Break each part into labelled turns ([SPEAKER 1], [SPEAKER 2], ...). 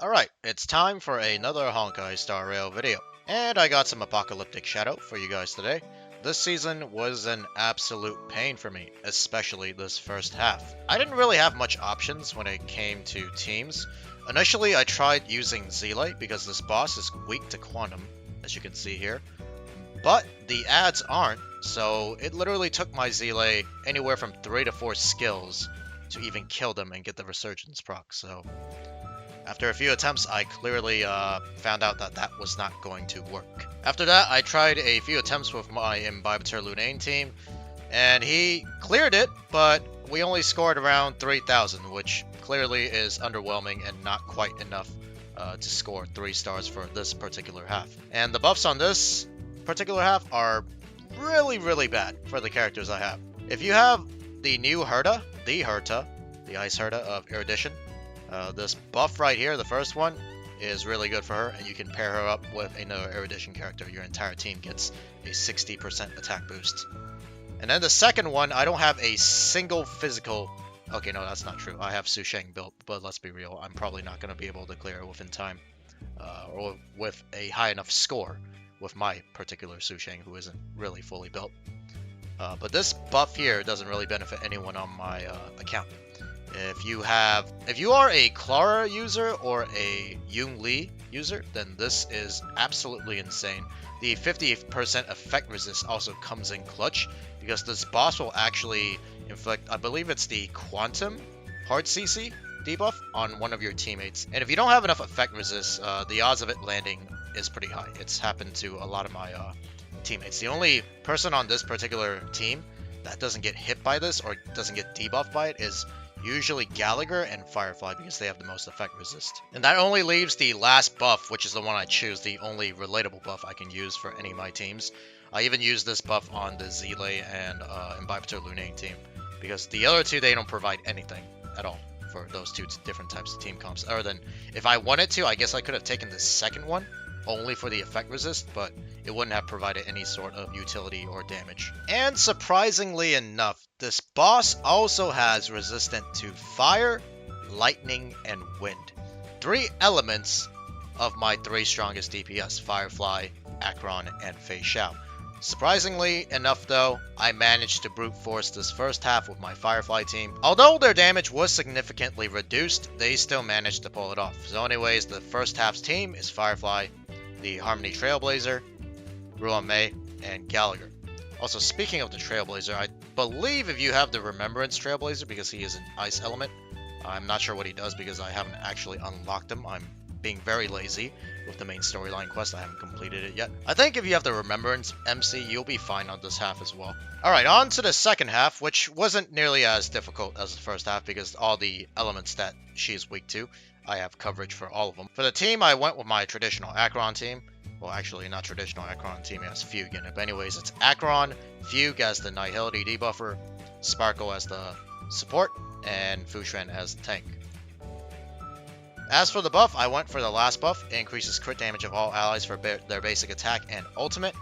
[SPEAKER 1] Alright, it's time for another Honkai Star Rail video. And I got some Apocalyptic Shadow for you guys today. This season was an absolute pain for me, especially this first half. I didn't really have much options when it came to teams. Initially, I tried using Zealite because this boss is weak to Quantum, as you can see here. But the ads aren't, so it literally took my Zealite anywhere from 3 to 4 skills to even kill them and get the Resurgence proc, so after a few attempts, I clearly found out that that was not going to work. After that, I tried a few attempts with my Imbibitor Lunane team, and he cleared it, but we only scored around 3,000, which clearly is underwhelming and not quite enough to score 3 stars for this particular half. And the buffs on this particular half are really bad for the characters I have. If you have the new Herta, the Ice Herta of Erudition, this buff right here, the first one, is really good for her, and you can pair her up with another Erudition character. Your entire team gets a 60% attack boost. And then the second one, I don't have a single physical... Okay, no, that's not true. I have Su Sheng built, but let's be real. I'm probably not going to be able to clear it within time, or with a high enough score with my particular Su Sheng, who isn't really fully built. But this buff here doesn't really benefit anyone on my account. If you are a Clara user or a Yoon user, then this is absolutely insane. The 50% effect resist also comes in clutch, because this boss will actually inflict, I believe it's the Quantum hard CC debuff on one of your teammates. And if you don't have enough effect resist, the odds of it landing is pretty high. It's happened to a lot of my teammates. The only person on this particular team that doesn't get hit by this or doesn't get debuffed by it is usually Gallagher and Firefly, because they have the most effect resist. And that only leaves the last buff, which is the one I choose, the only relatable buff I can use for any of my teams. I even use this buff on the Zealate and Imbibitor Lunane team, because the other two, they don't provide anything at all for those two different types of team comps. Other than, if I wanted to, I guess I could have taken the second one only for the effect resist, but it wouldn't have provided any sort of utility or damage. And surprisingly enough, this boss also has resistance to fire, lightning, and wind. 3 elements of my 3 strongest DPS, Firefly, Akron, and Fei Xiao. Surprisingly enough though, I managed to brute force this first half with my Firefly team. Although their damage was significantly reduced, they still managed to pull it off. So anyways, the first half's team is Firefly, the Harmony Trailblazer, Ruan Mei, and Gallagher. Also, speaking of the Trailblazer, I believe if you have the Remembrance Trailblazer, because he is an ice element, I'm not sure what he does because I haven't actually unlocked him. I'm being very lazy with the main storyline quest. I haven't completed it yet. I think if you have the Remembrance MC, you'll be fine on this half as well. Alright, on to the second half, which wasn't nearly as difficult as the first half because all the elements that she's weak to, I have coverage for all of them. For the team, I went with my traditional Akron team. Well, actually, not traditional Akron team, it has Fugue in it. But anyways, it's Akron, Fugue as the Nihility debuffer, Sparkle as the support, and Fushren as the tank. As for the buff, I went for the last buff. It increases crit damage of all allies for their basic attack and ultimate.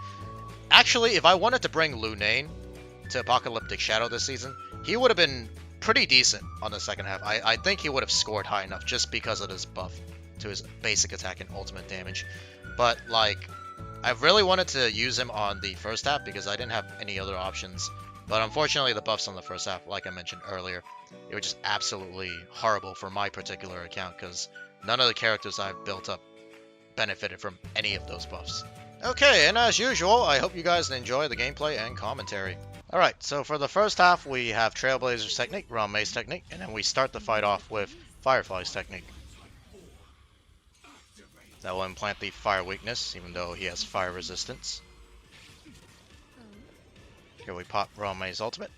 [SPEAKER 1] Actually, if I wanted to bring Lunane to Apocalyptic Shadow this season, he would have been pretty decent on the second half. I think he would have scored high enough just because of this buff to his basic attack and ultimate damage. But, like, I really wanted to use him on the first half because I didn't have any other options. But unfortunately, the buffs on the first half, like I mentioned earlier, they were just absolutely horrible for my particular account because none of the characters I've built up benefited from any of those buffs. Okay, and as usual, I hope you guys enjoy the gameplay and commentary. Alright, so for the first half, we have Trailblazer's technique, Ruan Mei's technique, and then we start the fight off with Firefly's technique. That will implant the fire weakness, even though he has fire resistance. Here we pop Ruan Mei's ultimate.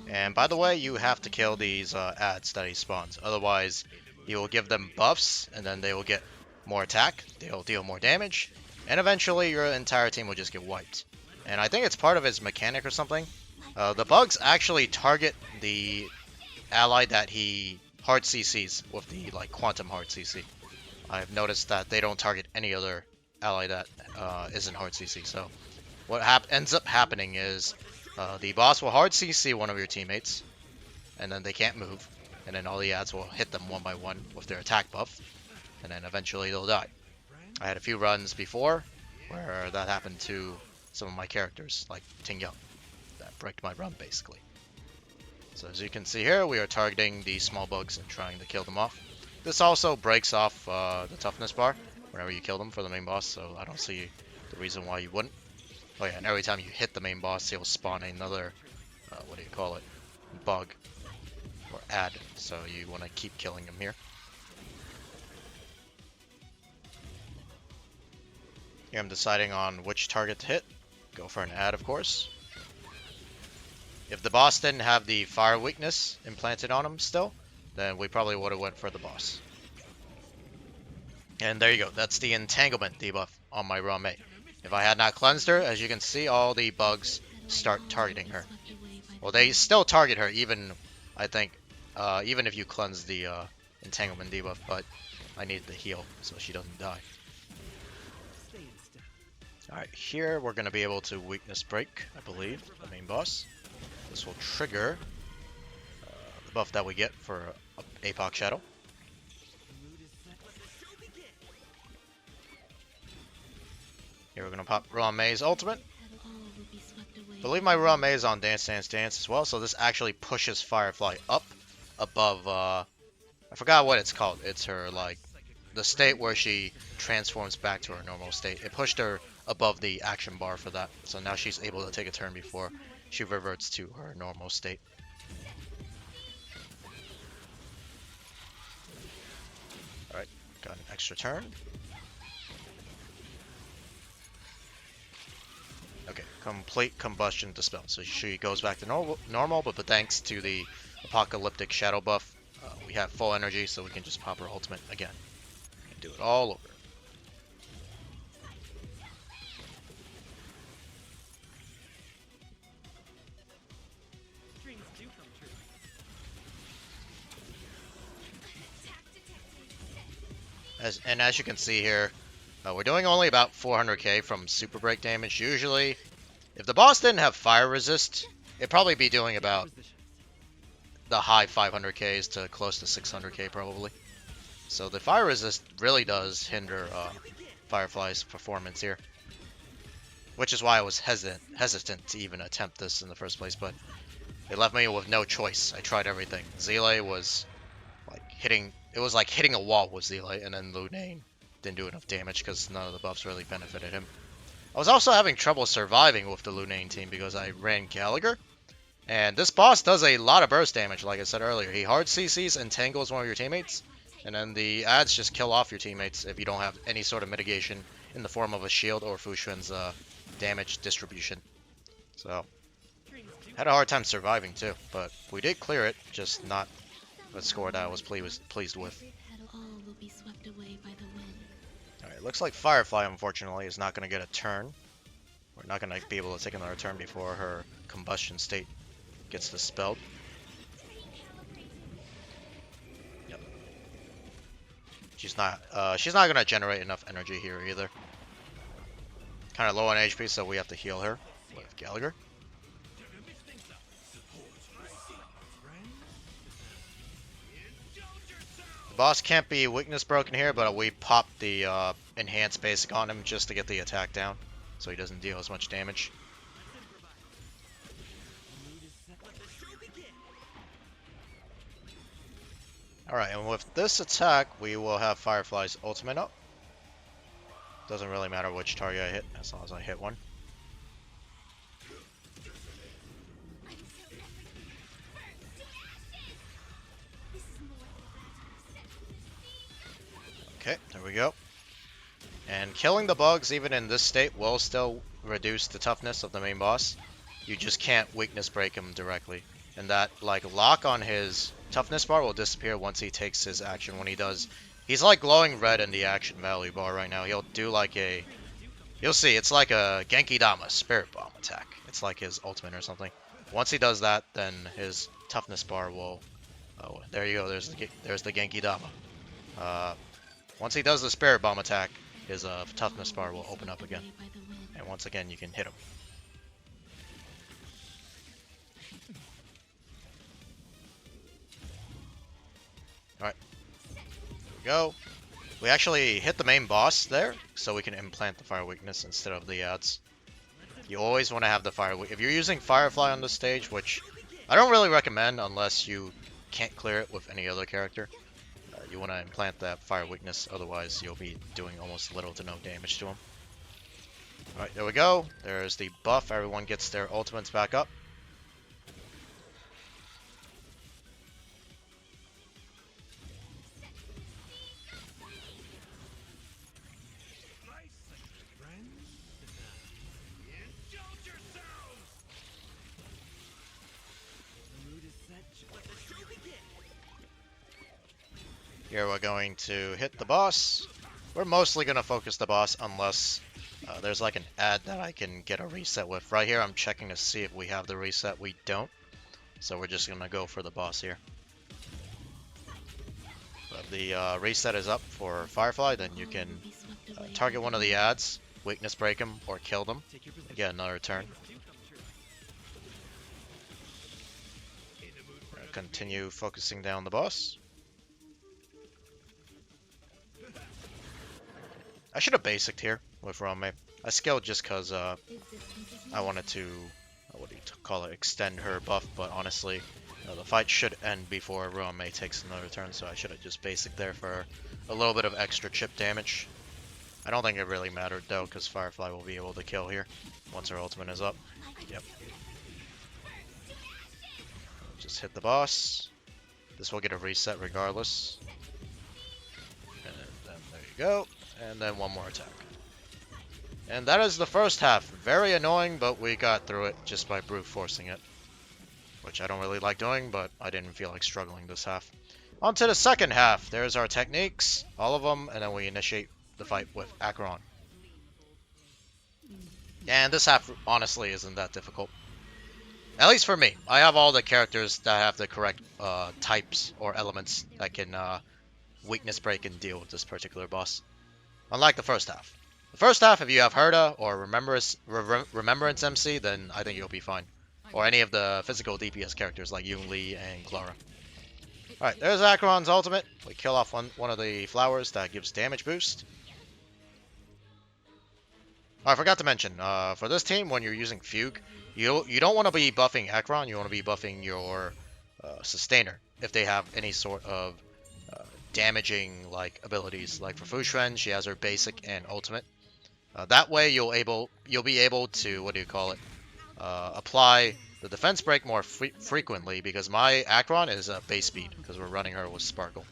[SPEAKER 1] And by the way, you have to kill these ads that he spawns. Otherwise, he will give them buffs, and then they will get more attack, they'll deal more damage, and eventually your entire team will just get wiped. And I think it's part of his mechanic or something. The bugs actually target the ally that he hard CCs with the Quantum hard CC. I've noticed that they don't target any other ally that isn't hard CC. So what ends up happening is the boss will hard CC one of your teammates, and then they can't move. and then all the ads will hit them one by one with their attack buff, and then eventually they'll die. I had a few runs before where that happened to some of my characters, like Ting Young, that bricked my run basically. So as you can see here, we are targeting the small bugs and trying to kill them off. This also breaks off the toughness bar whenever you kill them for the main boss, so I don't see the reason why you wouldn't. Oh yeah, and every time you hit the main boss, he'll spawn another, what do you call it, bug or ad, so you want to keep killing him here. Here I'm deciding on which target to hit. Go for an ad, of course. If the boss didn't have the fire weakness implanted on him still, then we probably would have went for the boss. And there you go, that's the entanglement debuff on my raw mate. If I had not cleansed her, as you can see, all the bugs start targeting her. Well, they still target her, even, I think, even if you cleanse the entanglement debuff, but I need the heal so she doesn't die. Alright, here we're going to be able to weakness break, I believe, the main boss. This will trigger the buff that we get for Apoc Shadow. Here we're going to pop Raw May's ultimate. I believe my Raw May is on Dance Dance Dance as well, so this actually pushes Firefly up above, I forgot what it's called. It's her, like, the state where she transforms back to her normal state. It pushed her above the action bar for that, so now she's able to take a turn before she reverts to her normal state. Alright, got an extra turn. Okay, complete combustion dispelled. So she goes back to normal, but thanks to the Apocalyptic Shadow buff, we have full energy, so we can just pop her ultimate again. And do it all over. As you can see here, we're doing only about 400k from super break damage. Usually, if the boss didn't have fire resist, it'd probably be doing about the high 500ks to close to 600k probably. So the fire resist really does hinder Firefly's performance here, which is why I was hesitant to even attempt this in the first place. But it left me with no choice. I tried everything. Zile was like hitting. It was like hitting a wall with Zile, and then Lunane didn't do enough damage because none of the buffs really benefited him. I was also having trouble surviving with the Lunane team because I ran Gallagher. And this boss does a lot of burst damage, like I said earlier. He hard CCs and tangles one of your teammates, and then the ads just kill off your teammates if you don't have any sort of mitigation in the form of a shield or Fu Xuan's damage distribution. So, had a hard time surviving too, but we did clear it, just not a score that I was pleased with. Alright, looks like Firefly, unfortunately, is not going to get a turn. We're not going to be able to take another turn before her combustion state gets dispelled. Yep. She's not going to generate enough energy here either. Kind of low on HP, so we have to heal her with Gallagher. The boss can't be weakness broken here, but we popped the enhanced basic on him just to get the attack down, so he doesn't deal as much damage. Alright, and with this attack, we will have Firefly's ultimate up. Doesn't really matter which target I hit, as long as I hit one. Okay, there we go. And killing the bugs, even in this state, will still reduce the toughness of the main boss. You just can't weakness break him directly. And that, like, lock on his toughness bar will disappear once he takes his action. When he does, he's like glowing red in the action value bar right now. He'll do like a, you'll see, it's like a Genki Dama Spirit Bomb attack. It's like his ultimate or something. Once he does that, then his toughness bar will, oh, there you go, there's the Genki Dama. Once he does the Spirit Bomb attack, his toughness bar will open up again. And once again, you can hit him. Alright, here we go. We actually hit the main boss there, so we can implant the fire weakness instead of the ads. You always want to have the fire weakness. If you're using Firefly on this stage, which I don't really recommend unless you can't clear it with any other character, you want to implant that fire weakness, otherwise you'll be doing almost little to no damage to him. Alright, there we go. There's the buff. Everyone gets their ultimates back up. Here we're going to hit the boss. We're mostly going to focus the boss unless there's like an ad that I can get a reset with. Right here I'm checking to see if we have the reset. We don't. So we're just going to go for the boss here. If the reset is up for Firefly, then you can target one of the ads, weakness break them, or kill them. Get another turn. Continue focusing down the boss. I should have basicked here with Rome. I scaled just because I wanted to, what do you call it, extend her buff, but honestly, the fight should end before Rome takes another turn, so I should have just basicked there for a little bit of extra chip damage. I don't think it really mattered though, because Firefly will be able to kill here once her ultimate is up. Yep. Just hit the boss. This will get a reset regardless. And then there you go. And then one more attack. And that is the first half. Very annoying, but we got through it just by brute forcing it. Which I don't really like doing, but I didn't feel like struggling this half. On to the second half. There's our techniques, all of them, and then we initiate the fight with Acheron. And this half, honestly, isn't that difficult. At least for me. I have all the characters that have the correct types or elements that can weakness break and deal with this particular boss. Unlike the first half. The first half, if you have Herda or Remembrance MC, then I think you'll be fine. Or any of the physical DPS characters like Yoon and Clara. Alright, there's Acheron's ultimate. We kill off one of the flowers that gives damage boost. I forgot to mention, for this team, when you're using Fugue, you don't want to be buffing Acheron, you want to be buffing your Sustainer, if they have any sort of damaging like abilities. Like for Fushren, she has her basic and ultimate. That way you'll be able to, what do you call it, apply the defense break more frequently, because my Acheron is base speed, because we're running her with Sparkle.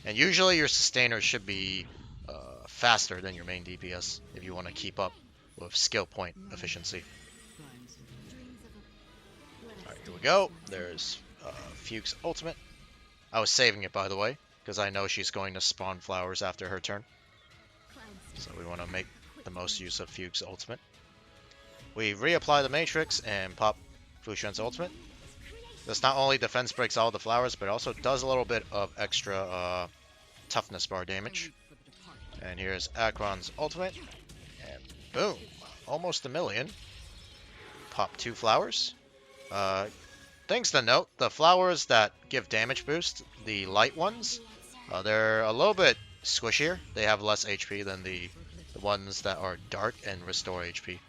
[SPEAKER 1] And usually your Sustainer should be faster than your main DPS if you want to keep up with skill point efficiency. Alright, here we go. There's Fugue's ultimate. I was saving it, by the way, because I know she's going to spawn flowers after her turn. So we want to make the most use of Fugue's ultimate. We reapply the Matrix and pop Fushren's ultimate. This not only defense breaks all the flowers, but also does a little bit of extra toughness bar damage. And here's Acheron's ultimate. And boom! Almost a million. Pop 2 flowers. Things to note, the flowers that give damage boost, the light ones, they're a little bit squishier. They have less HP than the ones that are dark and restore HP.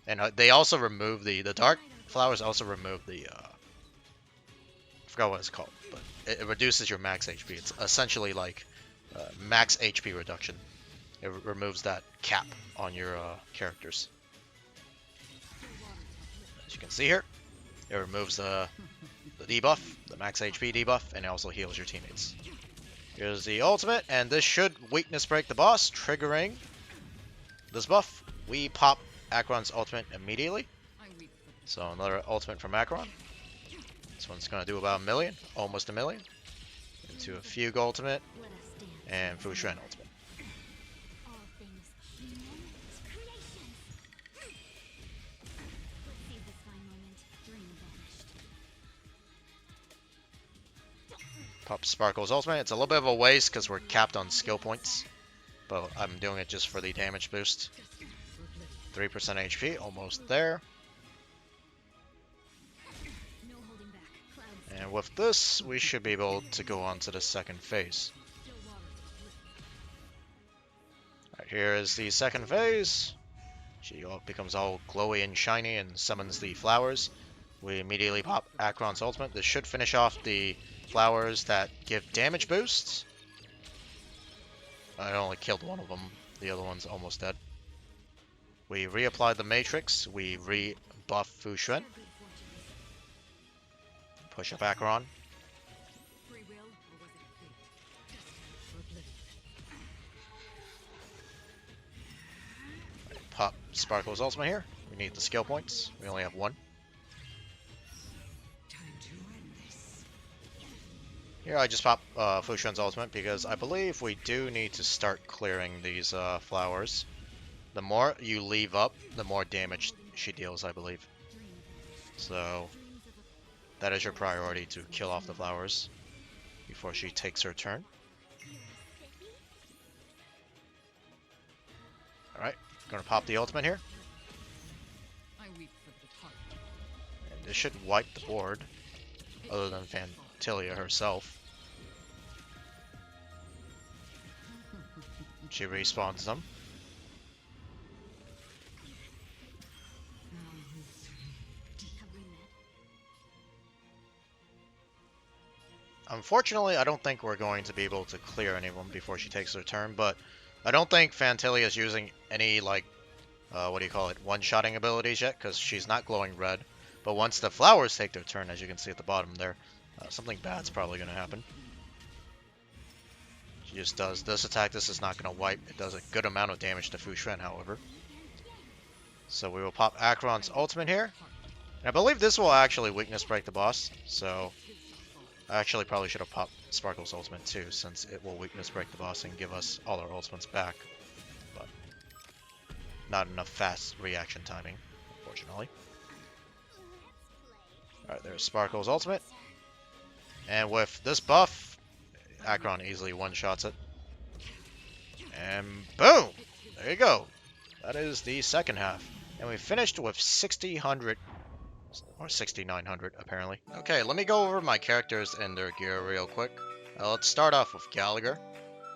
[SPEAKER 1] And they also remove the dark flowers also remove the, I forgot what it's called, but it reduces your max HP. It's essentially like max HP reduction. It removes that cap on your characters. As you can see here, it removes the debuff, the max HP debuff, and it also heals your teammates. Here's the ultimate, and this should weakness break the boss, triggering this buff. We pop Acheron's ultimate immediately. So another ultimate from Acheron. This one's going to do about a million, almost a million. Into a Fugue ultimate, and Fushren ultimate. Pop Sparkle's ultimate. It's a little bit of a waste because we're capped on skill points. But I'm doing it just for the damage boost. 3% HP, almost there. And with this, we should be able to go on to the second phase. Right, here is the second phase. She becomes all glowy and shiny and summons the flowers. We immediately pop Acheron's ultimate. This should finish off the flowers that give damage boosts. I only killed one of them. The other one's almost dead. We reapply the Matrix. We re-buff Fu Xuan. Push up Acheron. Pop Sparkle's ultimate here. We need the skill points. We only have one. Here I just pop Fu Xuan's ultimate because I believe we do need to start clearing these flowers. The more you leave up, the more damage she deals, I believe. So that is your priority, to kill off the flowers before she takes her turn. Alright, gonna pop the ultimate here. And this should wipe the board, other than Fantilia herself. She respawns them. Unfortunately, I don't think we're going to be able to clear any of them before she takes her turn, but I don't think Fantilia is using any, like, what do you call it, one-shotting abilities yet, because she's not glowing red. But once the flowers take their turn, as you can see at the bottom there, something bad's probably going to happen. She just does this attack. This is not going to wipe. It does a good amount of damage to Fu Xuan, however. So we will pop Acheron's ultimate here. And I believe this will actually weakness break the boss, so I actually probably should have popped Sparkle's ultimate too, since it will weakness break the boss and give us all our ultimates back. But not enough fast reaction timing, unfortunately. Alright, there's Sparkle's ultimate. And with this buff, Acheron easily one-shots it. And boom! There you go. That is the second half. And we finished with 6,000, or 6,900 apparently. Okay, let me go over my characters and their gear real quick. Let's start off with Gallagher.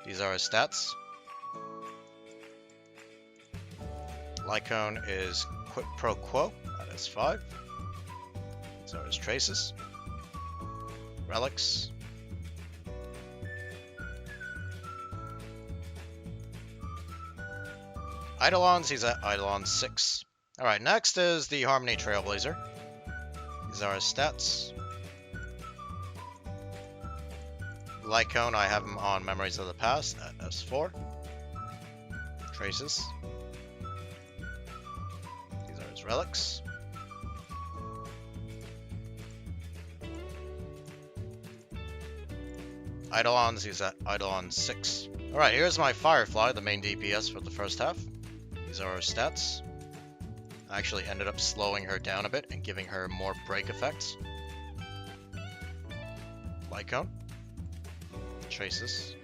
[SPEAKER 1] These are his stats. Lycone is Quid Pro Quo, that is 5. These are his traces. Relics. Eidolons, he's at Eidolon 6. Alright, next is the Harmony Trailblazer. These are his stats. Lycone, I have him on Memories of the Past at S4. Traces. These are his relics. Eidolons, he's at Eidolon 6. Alright, here's my Firefly, the main DPS for the first half. These are her stats. I actually ended up slowing her down a bit and giving her more break effects. Lycone. Traces.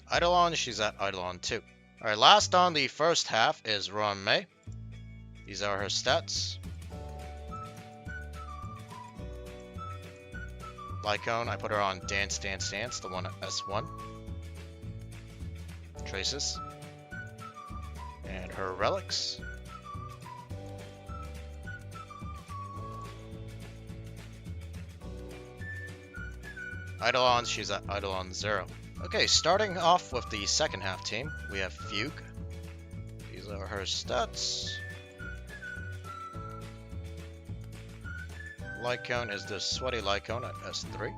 [SPEAKER 1] Eidolon, she's at Eidolon 2. Alright, last on the first half is Ron May. These are her stats. Lycone, I put her on Dance, Dance, Dance, the one at S1. Traces. And her relics. Eidolon, she's at Eidolon 0. Okay, starting off with the second half team, we have Fugue. These are her stats. Lycone is the Sweaty Lycone at S3.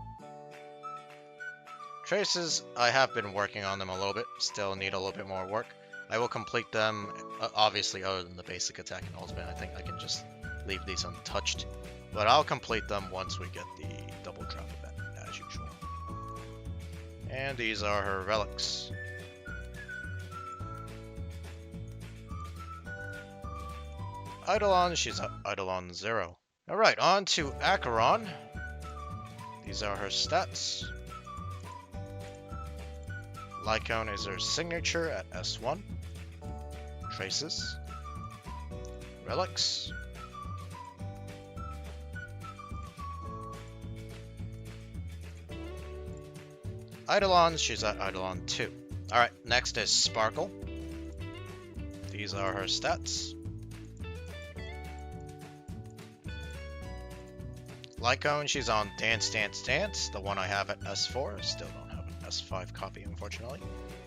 [SPEAKER 1] Traces, I have been working on them a little bit, still need a little bit more work. I will complete them, obviously other than the basic attack and ultimate. I think I can just leave these untouched. But I'll complete them once we get the double drop event, as usual. And these are her relics. Eidolon, she's at Eidolon 0. Alright, on to Acheron. These are her stats. Lycone is her signature at S1. Traces. Relics. Eidolon, she's at Eidolon 2. Alright, next is Sparkle. These are her stats. Lycone, she's on Dance Dance Dance, the one I have at S4. Still don't have an S5 copy, unfortunately.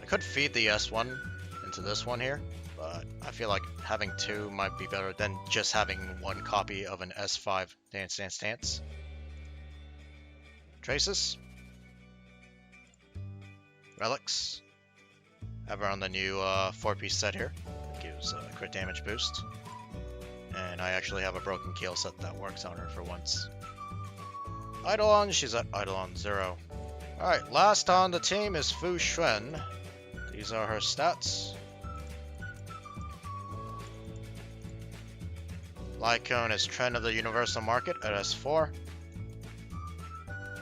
[SPEAKER 1] I could feed the S1 into this one here, but I feel like having two might be better than just having one copy of an S5 Dance Dance Dance. Traces. Relics. Have her on the new 4-piece set here. It gives a crit damage boost. And I actually have a broken keel set that works on her for once. Eidolon, she's at Eidolon 0. Alright, last on the team is Fu Xuan. These are her stats. Lycone is Trend of the Universal Market at S4.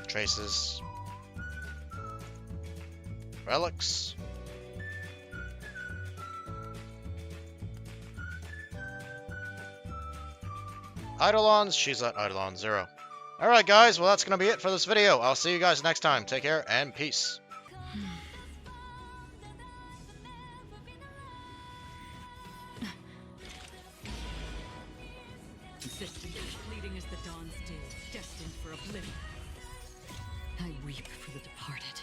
[SPEAKER 1] Traces. Relics. Eidolons, she's at Eidolon 0. Alright guys, well that's going to be it for this video. I'll see you guys next time. Take care and peace.
[SPEAKER 2] Insistent as fleeting as the dawn's day, destined for oblivion. I weep for the departed.